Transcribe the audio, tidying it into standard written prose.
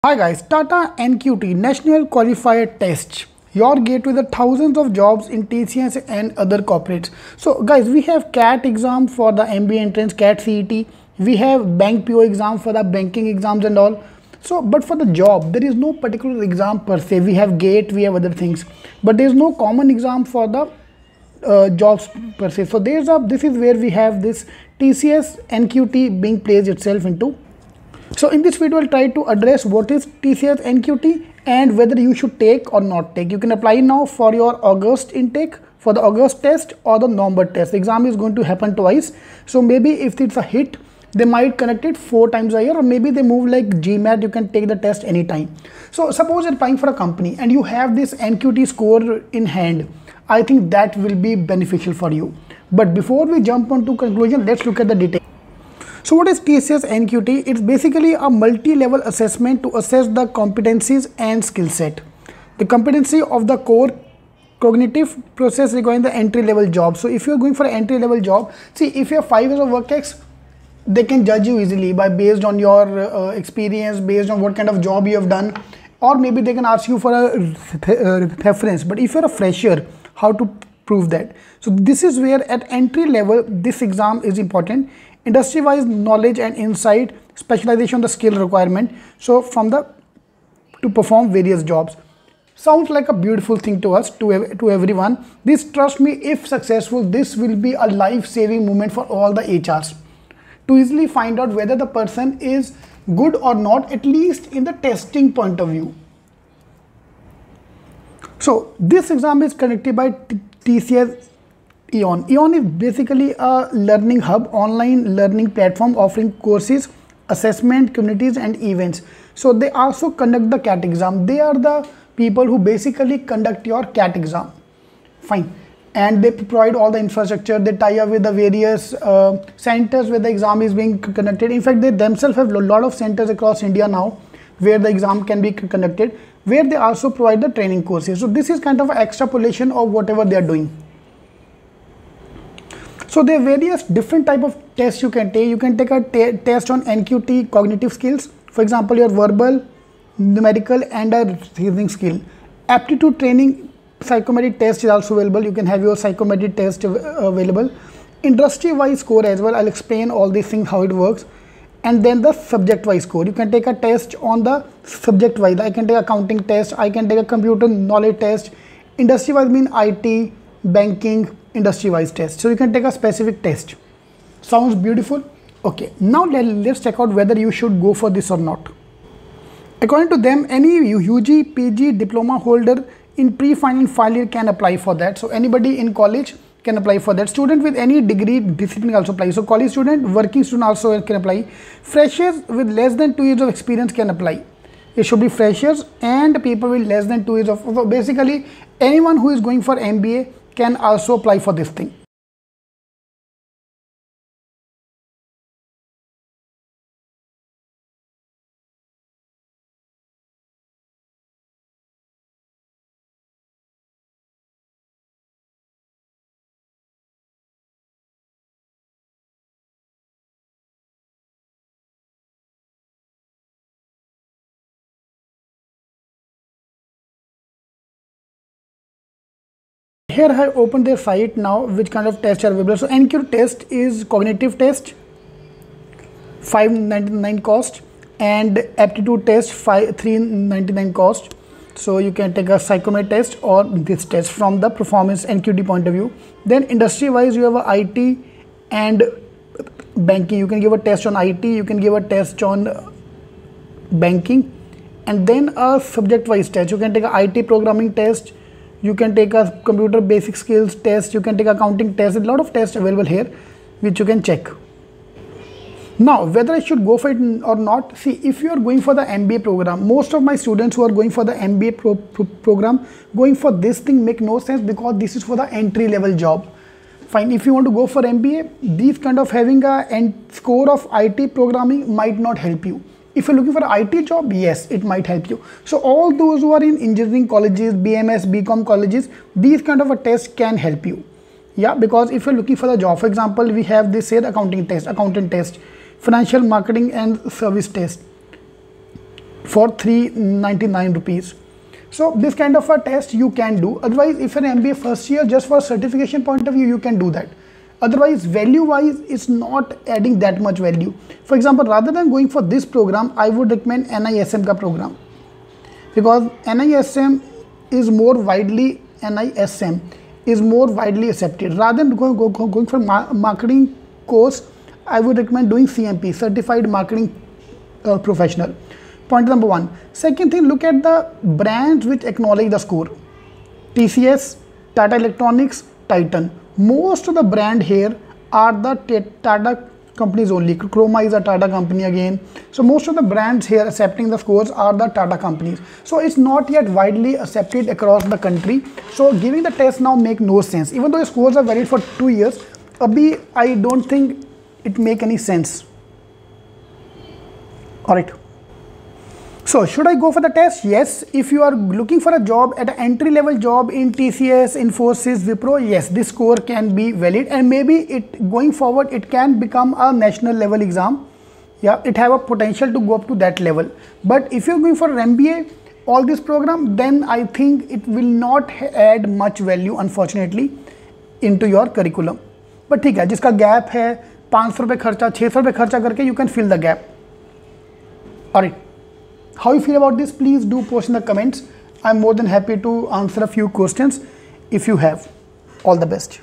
Hi guys, Tata NQT National Qualifier Test, your gateway to the thousands of jobs in TCS and other corporates. So guys, we have CAT exam for the MBA entrance, CAT CET. We have bank PO exam for the banking exams and all. So, but for the job, there is no particular exam per se. We have GATE, we have other things, but there is no common exam for the jobs per se. So this is where we have this TCS NQT being placed itself into. So in this video, I'll try to address what is TCS NQT and whether you should take or not take. You can apply now for your August intake, for the August test or the November test. The exam is going to happen twice. So maybe if it's a hit, they might connect it 4 times a year, or maybe they move like GMAT, you can take the test anytime. So suppose you're applying for a company and you have this NQT score in hand. I think that will be beneficial for you. But before we jump on to conclusion, let's look at the details. So what is TCS NQT? It's basically a multi-level assessment to assess the competencies and skill set. The competency of the core cognitive process requiring the entry-level job. So if you're going for an entry-level job, see, if you have 5 years of work ex, they can judge you easily based on your experience, based on what kind of job you have done, or maybe they can ask you for a reference. But if you're a fresher, how to prove that? So this is where at entry level, this exam is important. Industry-wise knowledge and insight, specialization, the skill requirement. So to perform various jobs. Sounds like a beautiful thing to us, to everyone. This, trust me, if successful, this will be a life-saving moment for all the HRs to easily find out whether the person is good or not, at least in the testing point of view. So this exam is conducted by TCS EON. EON is basically a learning hub, online learning platform offering courses, assessment, communities and events. So they also conduct the CAT exam. They are the people who basically conduct your CAT exam. Fine. And they provide all the infrastructure. They tie up with the various centers where the exam is being conducted. In fact, they themselves have a lot of centers across India now where the exam can be conducted, where they also provide the training courses. So this is kind of an extrapolation of whatever they are doing. So there are various different type of tests you can take. You can take a test on NQT cognitive skills. For example, your verbal, numerical and a reasoning skill. Aptitude training, psychometric test is also available. You can have your psychometric test available. Industry-wise score as well. I'll explain all these things, how it works. And then the subject-wise score. You can take a test on the subject-wise. I can take accounting test. I can take a computer knowledge test. Industry-wise mean IT, banking, industry-wise test. So you can take a specific test. Sounds beautiful? Okay, now let's check out whether you should go for this or not. According to them, any UG, PG, diploma holder in pre-final final year can apply for that. So anybody in college can apply for that. Student with any degree discipline also apply. So college student, working student also can apply. Freshers with less than 2 years of experience can apply. It should be freshers and people with less than 2 years of, so basically anyone who is going for MBA can also apply for this thing. Here I have opened their site now, which kind of tests are available. So NQT test is cognitive test, $599 cost, and aptitude test, $399 cost. So you can take a psychometric test or this test from the performance NQT point of view. Then industry wise, you have a IT and banking. You can give a test on IT, you can give a test on banking, and then a subject wise test. You can take a IT programming test. You can take a computer basic skills test, you can take accounting test. There's a lot of tests available here which you can check. Now, whether I should go for it or not, see, if you are going for the MBA program, most of my students who are going for the MBA program, going for this thing make no sense because this is for the entry level job. Fine, if you want to go for MBA, these kind of having a score of IT programming might not help you. If you're looking for an IT job, yes, it might help you. So all those who are in engineering colleges, BMS, BCom colleges, these kind of a test can help you. Yeah, because if you're looking for the job, for example, we have this said accounting test, accountant test, financial marketing and service test. for 399 rupees. So this kind of a test you can do. Otherwise, if you're an MBA first year, just for certification point of view, you can do that. Otherwise, value wise, it's not adding that much value. For example, rather than going for this program, I would recommend NISM ka program, because NISM is more widely accepted. Rather than going for marketing course, I would recommend doing CMP, Certified Marketing Professional. Point number one. Second thing, look at the brands which acknowledge the score. TCS, Tata Electronics, Titan. Most of the brand here are the Tata companies only. Chroma is a Tata company again. So most of the brands here accepting the scores are the Tata companies. So it's not yet widely accepted across the country. So giving the test now make no sense. Even though the scores are valid for 2 years, abhi I don't think it make any sense. Alright. So should I go for the test? Yes. If you are looking for a job at an entry level job in TCS, Infosys, Wipro, yes, this score can be valid, and maybe it going forward it can become a national level exam. Yeah, it have a potential to go up to that level. But if you're going for an MBA, all this program, then I think it will not add much value, unfortunately, into your curriculum. But ठीक है, जिसका gap है 500 रुपये खर्चा, 600 रुपये खर्चा करके, you can fill the gap. Alright. How you feel about this? Please do post in the comments. I'm more than happy to answer a few questions if you have. All the best.